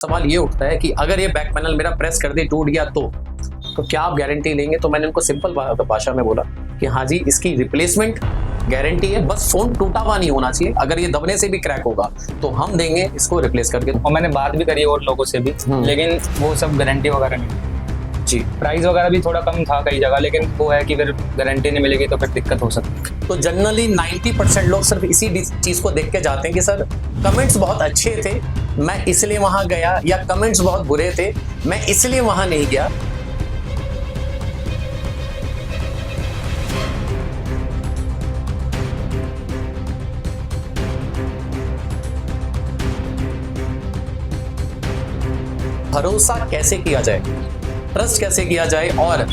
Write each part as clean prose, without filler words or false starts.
सवाल ये उठता है कि अगर ये बैक पैनल मेरा प्रेस कर दे टूट गया तो क्या आप गारंटी लेंगे? तो मैंने उनको सिंपल भाषा में बोला कि हाँ जी, इसकी रिप्लेसमेंट गारंटी है, बस फोन टूटा हुआ नहीं होना चाहिए। अगर ये दबने से भी क्रैक होगा तो हम देंगे इसको रिप्लेस करके। और मैंने बात भी करी और लोगों से भी, लेकिन वो सब गारंटी वगैरह नहीं जी। प्राइस वगैरह भी थोड़ा कम था कई जगह, लेकिन वो है कि फिर गारंटी नहीं मिलेगी तो फिर दिक्कत हो सकती है। तो जनरली 90% लोग सिर्फ इसी चीज को देख के जाते हैं कि सर कमेंट्स बहुत अच्छे थे मैं इसलिए वहां गया, या कमेंट्स बहुत बुरे थे मैं इसलिए वहां नहीं गया। भरोसा कैसे किया जाए, ट्रस्ट कैसे किया जाए और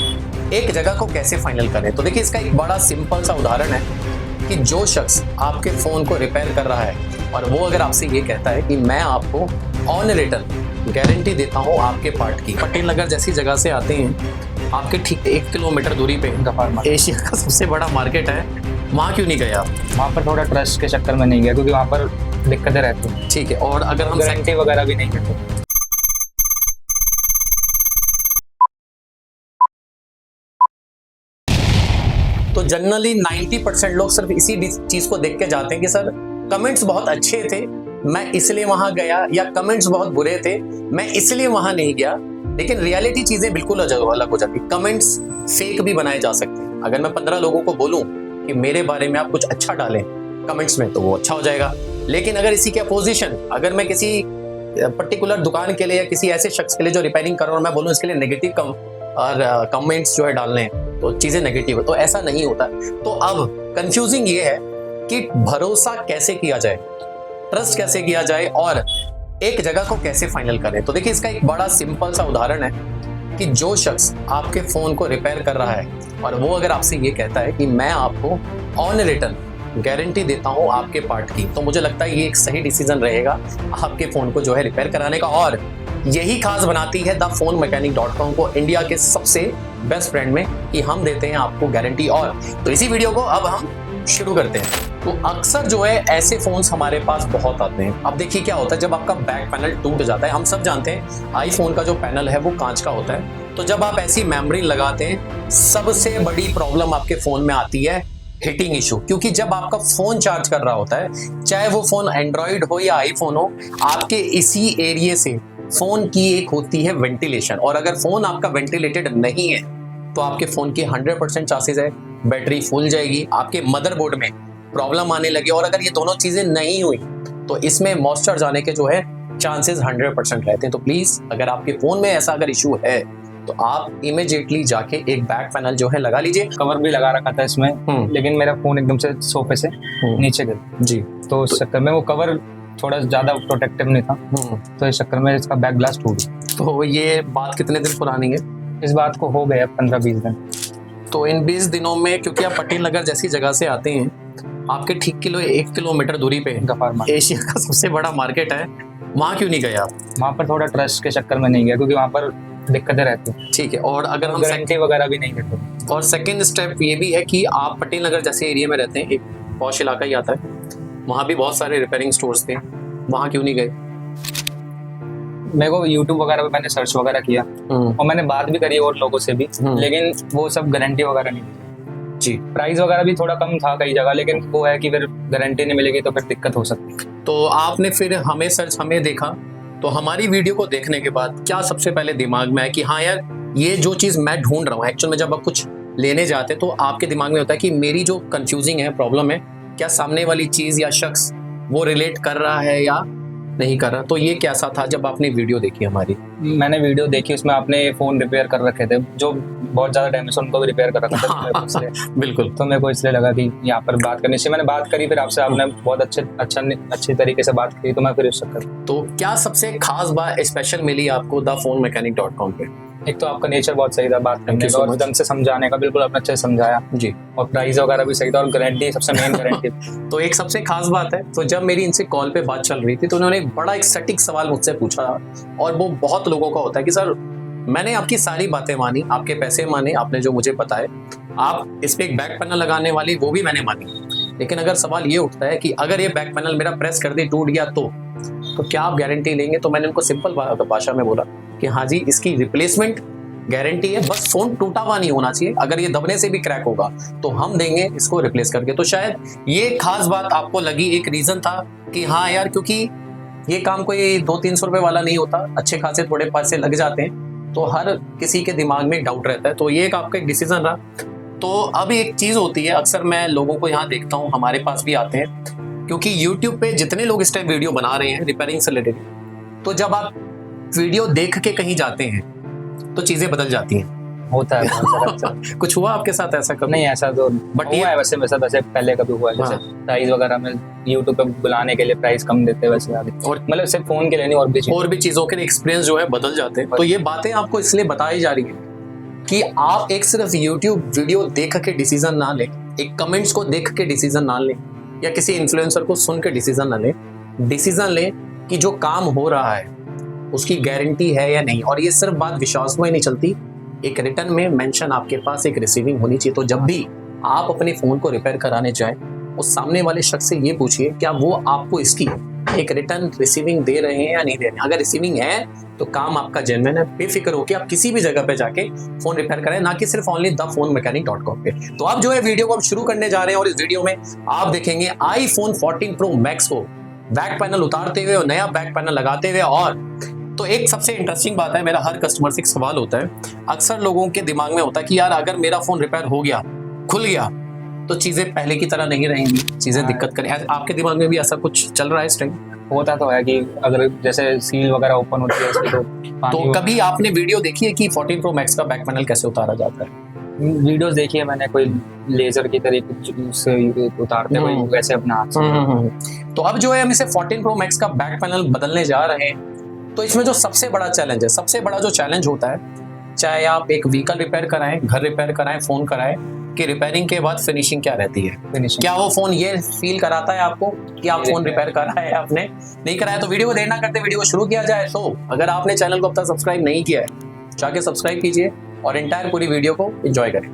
एक जगह को कैसे फाइनल करें? तो देखिए, इसका एक बड़ा सिंपल सा उदाहरण है कि जो शख्स आपके फोन को रिपेयर कर रहा है और वो अगर आपसे ये कहता है कि मैं आपको ऑन रिटर्न गारंटी देता हूँ आपके पार्ट की। पटेल नगर जैसी जगह से आते हैं, आपके ठीक 1 किलोमीटर दूरी पे एशिया का सबसे बड़ा मार्केट है, वहाँ क्यों नहीं गए आप? वहाँ पर थोड़ा ट्रस्ट के चक्कर में नहीं गया, क्योंकि वहाँ पर दिक्कतें रहती हैं। ठीक है, और अगर हम गारंटी वगैरह भी नहीं देते। तो जनरली 90% लोग सिर्फ इसी चीज को देख के जाते हैं कि सर कमेंट्स बहुत अच्छे थे मैं इसलिए वहां गया, या कमेंट्स बहुत बुरे थे मैं इसलिए वहां नहीं गया। लेकिन रियलिटी चीजें बिल्कुल अलग हो जाती। कमेंट्स फेक भी बनाए जा सकते हैं। अगर मैं 15 लोगों को बोलूं कि मेरे बारे में आप कुछ अच्छा डालें कमेंट्स में तो वो अच्छा हो जाएगा, लेकिन अगर इसी के अपोजिशन अगर मैं किसी पर्टिकुलर दुकान के लिए या किसी ऐसे शख्स के लिए जो रिपेयरिंग कर रहा हूं, मैं बोलूं इसके लिए नेगेटिव कमेंट्स जो है डालने हैं तो चीजें नेगेटिव है, तो ऐसा नहीं होता। तो अब कंफ्यूजिंग ये है कि भरोसा कैसे किया जाए, ट्रस्ट कैसे किया जाए और एक जगह को कैसे फाइनल करें? तो देखिए, इसका एक बड़ा सिंपल सा उदाहरण है कि जो शख्स आपके फोन को रिपेयर कर रहा है और वो अगर आपसे ये कहता है कि मैं आपको ऑन रिटर्न गारंटी देता हूं आपके पार्ट की, तो मुझे लगता है ये एक सही डिसीजन रहेगा आपके फोन को जो है रिपेयर कराने का। और यही खास बनाती है thePhoneMechanic.com को इंडिया के सबसे बेस्ट ब्रांड में कि हम देते हैं आपको गारंटी। और तो इसी वीडियो को अब हम शुरू करते हैं। तो अक्सर जो है ऐसे फोन्स हमारे पास बहुत आते हैं। अब देखिए क्या होता है जब आपका बैक पैनल टूट जाता है। हम सब जानते हैं आईफोन का जो पैनल है वो कांच का होता है, तो जब आप ऐसी मेमोरी लगाते हैं सबसे बड़ी प्रॉब्लम आपके फोन में आती है हीटिंग इशू। क्योंकि जब आपका फोन चार्ज कर रहा होता है, चाहे वो फोन एंड्रॉइड हो या आईफोन हो, आपके इसी एरिया से फोन की एक होती है वेंटिलेशन, और अगर फोन आपका वेंटिलेटेड नहीं है तो आपके फोन की 100% चांसेस है बैटरी फूल जाएगी, आपके मदरबोर्ड में प्रॉब्लम आने लगी। और अगर ये दोनों चीजें नहीं हुई तो इसमें मॉइस्चर जाने के जो है चांसेस 100% रहते हैं। तो प्लीज अगर आपके फोन में ऐसा अगर इशू है तो आप इमीडिएटली जाके एक बैक पैनल जो है लगा लीजिए। कवर भी लगा रखा था इसमें, लेकिन मेरा फोन एकदम से सोफे से नीचे गिरा जी, तो इस चक्कर में वो कवर थोड़ा ज्यादा प्रोटेक्टिव नहीं था, तो इस चक्कर में इसका बैक ग्लास टूट गया। तो ये बात कितने दिन पुरानी है? इस बात को हो गया 15-20 दिन। तो इन 20 दिनों में, क्योंकि आप पटेल नगर जैसी जगह से आते हैं, आपके ठीक 1 किलोमीटर दूरी पे एशिया का सबसे बड़ा मार्केट है, वहाँ क्यों नहीं गए आप? वहाँ पर थोड़ा ट्रस्ट के चक्कर में नहीं गया, क्योंकि वहाँ पर दिक्कतें रहती हैं। ठीक है, और अगर हम गारंटी वगैरह भी नहीं देते। और सेकंड स्टेप ये भी है कि आप पटेल नगर जैसे एरिया में रहते हैं, एक पॉश इलाका ही आता है, वहाँ भी बहुत सारे रिपेयरिंग स्टोर्स थे, वहाँ क्यों नहीं गए? मेरे को यूट्यूब वगैरह पे मैंने सर्च वगैरह किया और मैंने बात भी करी और लोगों से भी, लेकिन वो सब गारंटी वगैरह नहीं जी। प्राइस वगैरह भी थोड़ा कम था कई जगह, लेकिन वो है कि फिर गारंटी नहीं मिलेगी तो फिर दिक्कत हो सकती है। तो आपने फिर हमें देखा, तो हमारी वीडियो को देखने के बाद क्या सबसे पहले दिमाग में आया कि हाँ यार, ये जो चीज़ मैं ढूंढ रहा हूँ, एक्चुअल में जब आप कुछ लेने जाते तो आपके दिमाग में होता है कि मेरी जो कंफ्यूजिंग है, प्रॉब्लम है, क्या सामने वाली चीज़ या शख्स वो रिलेट कर रहा है या नहीं कर रहा। तो ये कैसा था जब आपने वीडियो देखी हमारी? मैंने वीडियो देखी, उसमें आपने फोन रिपेयर कर रखे थे जो बहुत ज्यादा डैमेज, उनको भी रिपेयर कर रखा था बिल्कुल। तो मेरे को इसलिए लगा कि यहाँ पर बात करनी चाहिए। मैंने बात करी, फिर आपसे आपने बहुत अच्छे तरीके से बात की, तो मैं फिर उससे कर। तो क्या सबसे खास बात स्पेशल मिली आपको thePhoneMechanic.com पे? एक तो आपका नेचर बहुत सही था बात करने का और ढंग से समझाने का, बिल्कुल आपने अच्छे से समझाया जी, और प्राइस वगैरह भी सही था और गारंटी सबसे मेन गारंटी। तो एक सबसे खास बात है, तो जब मेरी इनसे कॉल पे बात चल रही थी तो उन्होंने बड़ा एक सटीक सवाल मुझसे पूछा, और वो बहुत लोगों का होता है कि सर मैंने आपकी सारी बातें मानी, आपके पैसे माने, आपने जो मुझे बताए, आप इस पे एक बैक पैनल लगाने वाली वो भी मैंने मानी, लेकिन अगर सवाल ये उठता है कि अगर ये बैक पैनल मेरा प्रेस कर दे टूट गया तो तो क्या आप गारंटी लेंगे? तो मैंने उनको सिंपल भाषा में बोला कि हाँ जी, इसकी रिप्लेसमेंट गारंटी है, बस फोन टूटा हुआ नहीं होना चाहिए, अगर ये दबने से भी क्रैक होगा तो हम देंगे इसको रिप्लेस करके। तो शायद ये खास बात आपको लगी, एक रीजन था कि हाँ यार, क्योंकि ये काम कोई 200-300 रुपए वाला नहीं होता, अच्छे खासे थोड़े पैसे लग जाते हैं, तो हर किसी के दिमाग में डाउट रहता है। तो ये एक आपका एक डिसीजन रहा। तो अब एक चीज होती है, अक्सर मैं लोगों को यहाँ देखता हूँ, हमारे पास भी आते हैं, क्योंकि YouTube पे जितने लोग इस टाइम वीडियो बना रहे हैं रिपेयरिंग से रिलेटेड, तो जब आप वीडियो देख के कहीं जाते हैं तो चीजें बदल जाती हैं। होता है बहुत सारा। कुछ हुआ आपके साथ ऐसा कभी? नहीं, ऐसा तो But हुआ ये- है वैसे वैसे पहले कभी हुआ है, जैसे प्राइस वगैरह में YouTube पे बुलाने के लिए प्राइस कम देते हैं वैसे आगे, और मतलब सिर्फ फोन के लिए नहीं, और भी चीजों के एक्सपीरियंस जो है बदल जाते हैं। तो ये बातें आपको इसलिए बताई जा रही है कि आप एक सिर्फ YouTube वीडियो देख के डिसीजन ना लें, एक कमेंट्स को देख के डिसीजन ना लें, या किसी इन्फ्लुएंसर को सुन के डिसीजन ना लें। डिसीजन लें कि जो काम हो रहा है उसकी गारंटी है या नहीं। और ये सिर्फ बात विश्वास में नहीं चलती, एक रिटर्न में मेंशन आपके पास एक रिसीविंग होनी चाहिए। तो जब भी आप अपने फोन को रिपेयर कराने जाएं, उस सामने वाले शख्स से ये पूछिए क्या वो आपको इसकी एक रिटर्न रिसीविंग दे रहे हैं या नहीं दे रहे हैं। अगर रिसीविंग है तो काम आपका जेन्युइन है, बेफिक्र होकर आप किसी भी जगह पे जाके फोन रिपेयर करें, ना कि सिर्फ ओनली thePhoneMechanic.com पे। तो अब जो है वीडियो को हम शुरू करने जा रहे हैं, और इस वीडियो में आप देखेंगे iPhone 14 Pro Max को बैक पैनल उतारते हुए और नया बैक पैनल लगाते हुए। और तो एक सबसे इंटरेस्टिंग बात है, मेरा हर कस्टमर से एक सवाल होता है, अक्सर लोगों के दिमाग में होता है कि यार अगर मेरा फोन रिपेयर हो गया, खुल गया, तो चीजें पहले की तरह नहीं रहेंगी, चीजें दिक्कत करें। आपके दिमाग में भी ऐसा कुछ चल रहा है इस टाइम? होता तो है कि अगर जैसे सील वगैरह ओपन होती है इसकी, तो तो कभी आपने वीडियो देखी है कि 14 Pro Max का बैक पैनल कैसे उतारा जाता है? वीडियोस देखी है मैंने, कोई लेजर की तरीके से उतारते हुए वैसे अपना हाथ से। तो अब जो है हम इसे 14 Pro Max का बैक पैनल बदलने जा रहे हैं। तो इसमें जो सबसे बड़ा चैलेंज है, सबसे बड़ा जो चैलेंज होता है, चाहे आप एक व्हीकल रिपेयर कराएं, घर रिपेयर कराएं, फोन कराएं, कि रिपेयरिंग के बाद फिनिशिंग क्या रहती है। फिनिशिंग क्या वो फोन ये फील कराता है आपको कि आप फोन रिपेयर करा है? आपने नहीं कराया तो वीडियो को देर ना करते वीडियो को शुरू किया जाए। तो अगर आपने चैनल को अब तक सब्सक्राइब नहीं किया है, जाके सब्सक्राइब कीजिए और एंटायर पूरी वीडियो को एंजॉय करें।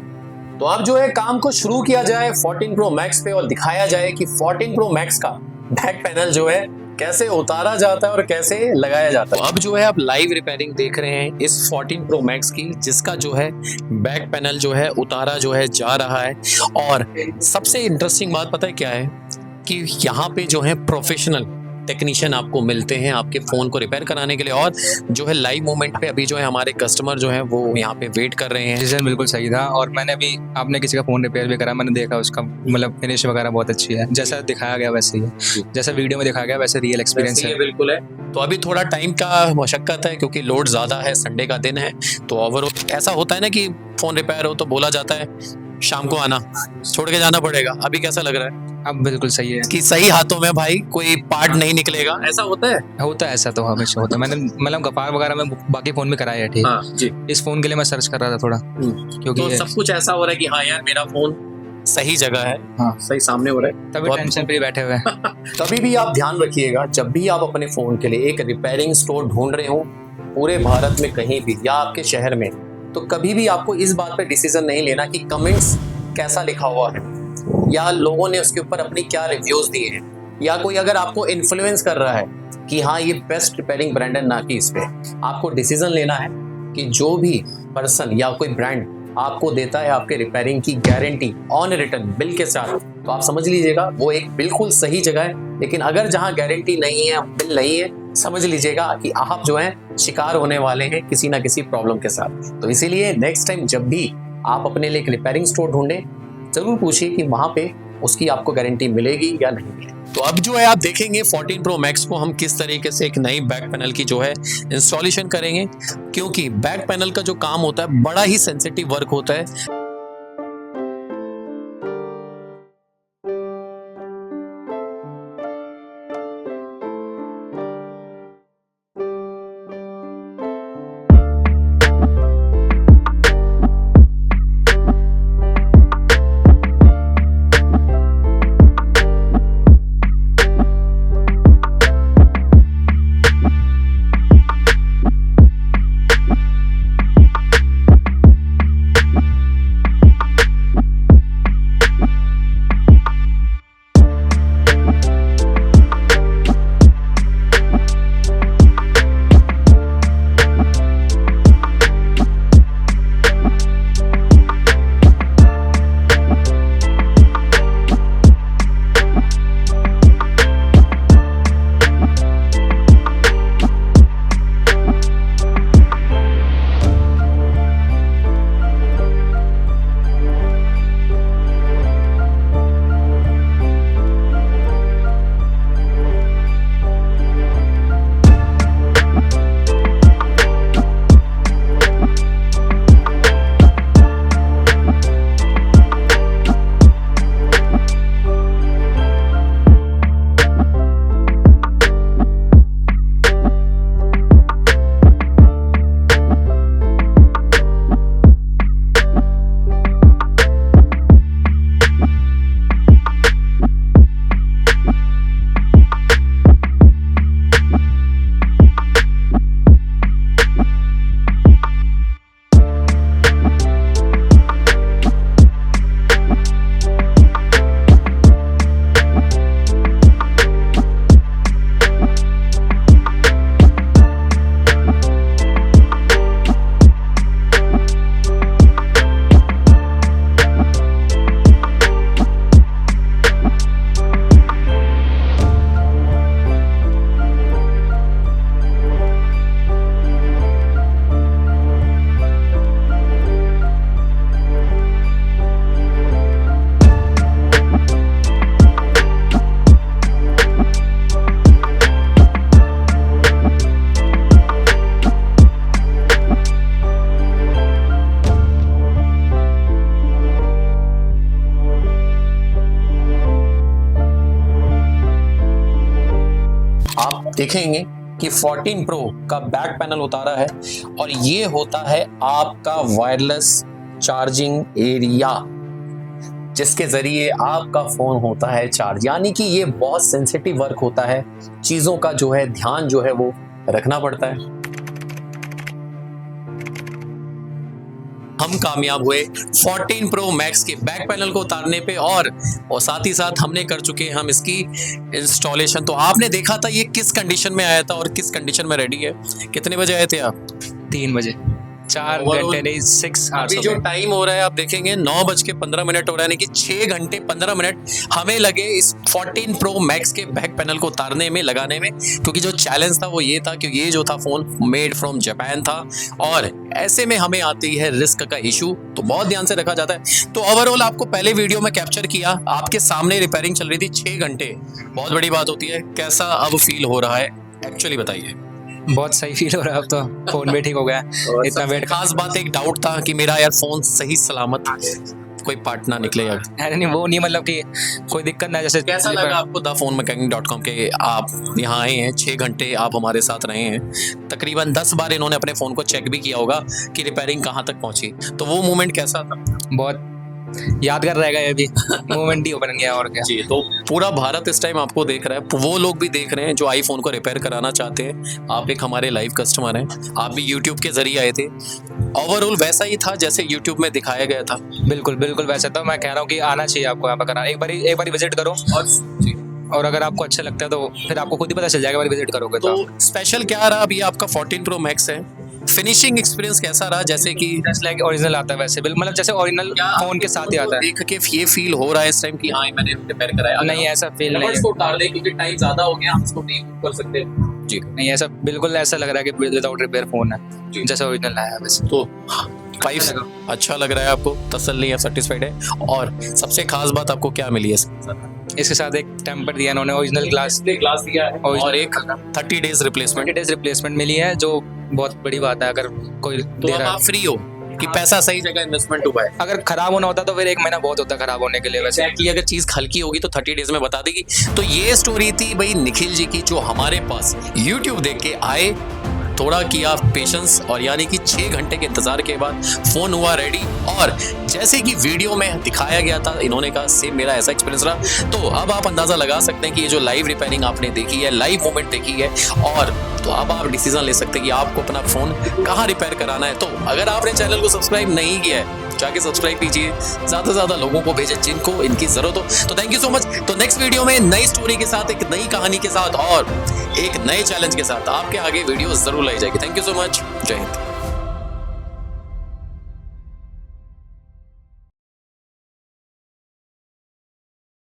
तो अब जो है काम को शुरू किया जाए 14 Pro Max पे, और दिखाया जाए कि 14 Pro Max का बैक पैनल जो है कैसे उतारा जाता है और कैसे लगाया जाता है। तो अब जो है आप लाइव रिपेयरिंग देख रहे हैं इस 14 Pro Max की, जिसका जो है बैक पैनल जो है उतारा जो है जा रहा है। और सबसे इंटरेस्टिंग बात पता है क्या है कि यहाँ पे जो है प्रोफेशनल टेक्नीशियन आपको मिलते हैं आपके फ़ोन को रिपेयर कराने के लिए। और जो है लाइव मोमेंट पे अभी जो है हमारे कस्टमर जो है वो यहाँ पे वेट कर रहे हैं। डिसीजन बिल्कुल सही था, और मैंने भी आपने किसी का फोन रिपेयर भी करा, मैंने देखा उसका मतलब फिनिश वगैरह बहुत अच्छी है, जैसा दिखाया गया वैसे ही है, जैसा वीडियो में दिखाया गया वैसे रियल एक्सपीरियंस है। बिल्कुल है। तो अभी थोड़ा टाइम का मशक्कत है क्योंकि लोड ज़्यादा है, संडे का दिन है। तो ओवरऑल ऐसा होता है ना कि फ़ोन रिपेयर हो तो बोला जाता है शाम को आना, छोड़ के जाना पड़ेगा। अभी कैसा लग रहा है? अब बिल्कुल सही है कि सही हाथों में भाई कोई पार्ट नहीं निकलेगा, ऐसा होता है? होता है, ऐसा तो हमेशा होता है। मैंने मतलब गफार वगैरह में बाकी फोन में कराया है, ठीक हाँ जी। इस फोन के लिए मैं सर्च कर रहा था थोड़ा, क्योंकि तो सब कुछ ऐसा हो रहा है कि हाँ यार मेरा फोन सही जगह है, हाँ सही सामने हो रहा है। तभी तो टेंशन फ्री बैठे हुए हैं। कभी भी आप ध्यान रखिएगा, जब भी आप अपने फोन के लिए एक रिपेयरिंग स्टोर ढूंढ रहे हो पूरे भारत में कहीं भी या आपके शहर में, तो कभी भी आपको इस बात पे डिसीजन नहीं लेना कि कमेंट्स कैसा लिखा हुआ है या लोगों ने उसके ऊपर अपनी क्या रिव्यूज दिए हैं, या कोई अगर आपको इन्फ्लुएंस कर रहा है कि हाँ ये बेस्ट रिपेयरिंग ब्रांड है, ना कि इस पे। आपको डिसीजन लेना है कि जो भी पर्सन या कोई ब्रांड आपको देता है आपके रिपेयरिंग की गारंटी ऑन रिटर्न बिल के साथ, तो आप समझ लीजिएगा वो एक बिल्कुल सही जगह है। लेकिन अगर जहाँ गारंटी नहीं है, बिल नहीं है, समझ लीजिएगा कि आप जो है शिकार होने वाले हैं किसी ना किसी प्रॉब्लम के साथ। तो इसीलिए नेक्स्ट टाइम जब भी आप अपने लिए एक रिपेयरिंग स्टोर ढूंढें, जरूर पूछिए कि वहां पे उसकी आपको गारंटी मिलेगी या नहीं मिलेगी। तो अब जो है आप देखेंगे 14 Pro Max को हम किस तरीके से एक नई बैक पैनल की जो है इंस्टॉलेशन करेंगे, क्योंकि बैक पैनल का जो काम होता है बड़ा ही सेंसिटिव वर्क होता है। आप देखेंगे कि 14 प्रो का बैक पैनल उतारा है और ये होता है आपका वायरलेस चार्जिंग एरिया, जिसके जरिए आपका फोन होता है चार्ज। यानी कि ये बहुत सेंसिटिव वर्क होता है, चीजों का जो है ध्यान जो है वो रखना पड़ता है। हम कामयाब हुए 14 प्रो मैक्स के बैक पैनल को उतारने पे और साथ ही साथ हमने कर चुके हैं हम इसकी इंस्टॉलेशन। तो आपने देखा था ये किस कंडीशन में आया था और किस कंडीशन में रेडी है। कितने बजे आए थे आप? 3 बजे, 4 घंटे नहीं 6 अभी जो टाइम हो रहा है आप देखेंगे 9:15 हो रहा है, यानी कि 6 घंटे 15 मिनट हमें लगे इस 14 प्रो मैक्स के बैक पैनल को उतारने में, लगाने में। क्योंकि जो चैलेंज था वो ये था कि ये जो था फोन मेड फ्रॉम जापान था और ऐसे में हमें आती है रिस्क का इशू, तो बहुत ध्यान से रखा जाता है। तो ओवरऑल आपको पहले वीडियो में कैप्चर किया, आपके सामने रिपेयरिंग चल रही थी 6 घंटे, बहुत बड़ी बात होती है। कैसा अब फील हो रहा है एक्चुअली बताइए? बहुत सही फील हो रहा है अब तो, फोन भी ठीक हो गया। इतना वेट। खास बात एक डाउट था कि मेरा यार फोन सही सलामत कोई पार्ट ना निकले यार। नहीं वो नहीं, मतलब कि कोई दिक्कत ना। जैसे कैसा लगा आपको thePhoneMechanic.com के आप यहाँ आए हैं, 6 घंटे आप हमारे साथ रहे हैं, तकरीबन 10 बार इन्होंने अपने फोन को चेक भी किया होगा कि रिपेयरिंग कहाँ तक पहुंची, तो वो मोमेंट कैसा था? बहुत यादगार रहेगा ये भी मोमेंट ही बन गया और क्या। जी, तो पूरा भारत इस टाइम आपको देख रहा है, वो लोग भी देख रहे हैं जो आईफोन को रिपेयर कराना चाहते हैं। आप एक हमारे लाइव कस्टमर हैं, आप भी यूट्यूब के जरिए आए थे। ओवरऑल वैसा ही था जैसे यूट्यूब में दिखाया गया था? बिल्कुल बिल्कुल वैसे था। मैं कह रहा हूँ कि आना चाहिए आपको यहाँ पर कराना, एक बार विजिट करो और अगर आपको अच्छा लगता है तो फिर आपको खुद ही पता चल जाएगा, बार विजिट करोगे तो। स्पेशल क्या रहा? अभी आपका 14 प्रो मैक्स है, फिनिशिंग एक्सपीरियंस कैसा रहा? जैसे कि जस्ट लाइक ओरिजिनल आता है वैसे, बिल्कुल मतलब जैसे ओरिजिनल फोन के साथ ही आता है। देख के ये फील हो रहा है इस टाइम कि हाँ मैंने रिपेयर कराया? नहीं ऐसा फील नहीं है, इसको उतार दे क्योंकि टाइम ज्यादा हो गया, हम इसको नहीं कर सकते। जी नहीं ऐसा बिल्कुल ऐसा लग रहा है कि विदाउट रिपेयर फोन है जैसे ओरिजिनल आया वैसे। तो 5 अच्छा लग रहा है आपको, तसल्ली है, सेटिस्फाइड है? और सबसे खास बात आपको क्या मिली है इसके साथ? एक टेम्पर दिया इन्होंने, ओरिजिनल ग्लास दिया है और एक 30 डेज रिप्लेसमेंट मिली है, जो बहुत बड़ी बात है। अगर कोई तो दे रहा आप फ्री हो कि पैसा सही जगह इन्वेस्टमेंट हुआ है। अगर खराब होना होता तो फिर 1 महीना बहुत होता खराब होने के लिए। वैसे एक्चुअली अगर चीज हल्की होगी तो 30 डेज में बता देगी। तो ये स्टोरी थी भाई निखिल जी की, जो हमारे पास YouTube देख के आए, थोड़ा किया पेशेंस और यानी कि 6 घंटे के इंतजार के बाद फोन हुआ रेडी। और जैसे कि वीडियो में दिखाया गया था, इन्होंने कहा सेम मेरा ऐसा एक्सपीरियंस रहा। तो अब आप अंदाजा लगा सकते हैं कि ये जो लाइव रिपेयरिंग आपने देखी है, लाइव मोमेंट देखी है, और तो अब आप डिसीजन ले सकते हैं कि आपको अपना फोन कहाँ रिपेयर कराना है। तो अगर आपने चैनल को सब्सक्राइब नहीं किया है जाके सब्सक्राइब कीजिए, ज्यादा से ज्यादा लोगों को भेजें जिनको इनकी जरूरत हो। तो थैंक यू सो मच। तो नेक्स्ट वीडियो में नई स्टोरी के साथ, एक नई कहानी के साथ और एक नए चैलेंज के साथ आपके आगे वीडियो जरूर लाई जाएगी। Thank you so much. जय हिंद।